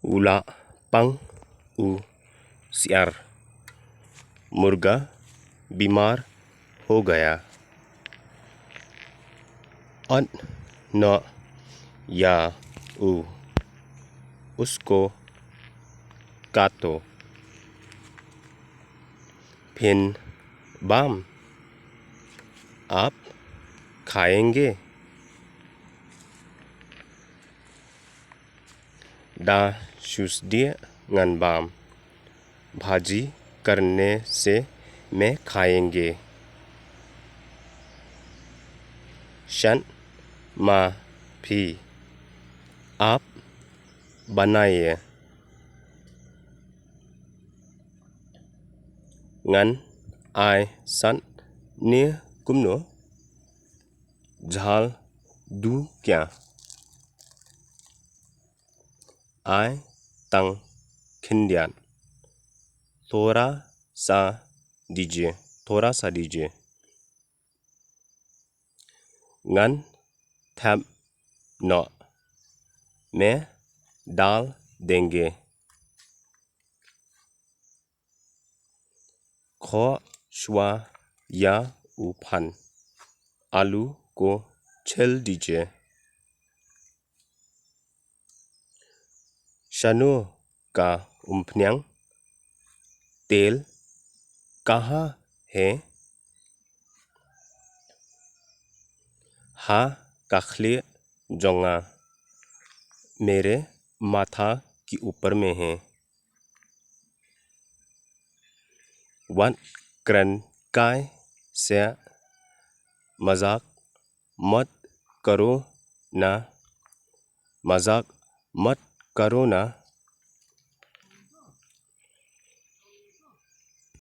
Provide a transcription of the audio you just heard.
उला पंग उ सियार। मुर्गा बीमार हो गया। अन न या उ उसको काटो। फिन बाम आप खाएंगे। दा शुसदिय ngनबाम भाजी करने से मैं खाएंगे। शन मा भी आप बनाइए। ngन आय सन ने कुमनो झाल दू क्या। आय तंग खिंडियान थोड़ा सा दीजिए। ngन थैब न में डाल देंगे। खो शुआ या उफान आलू को छिल दीजिए। शनु का उम्फन्यांग तेल कहाँ है। हा काखले जोंगा मेरे माथा की ऊपर में है। वन क्रन काय से मजाक मत करो ना।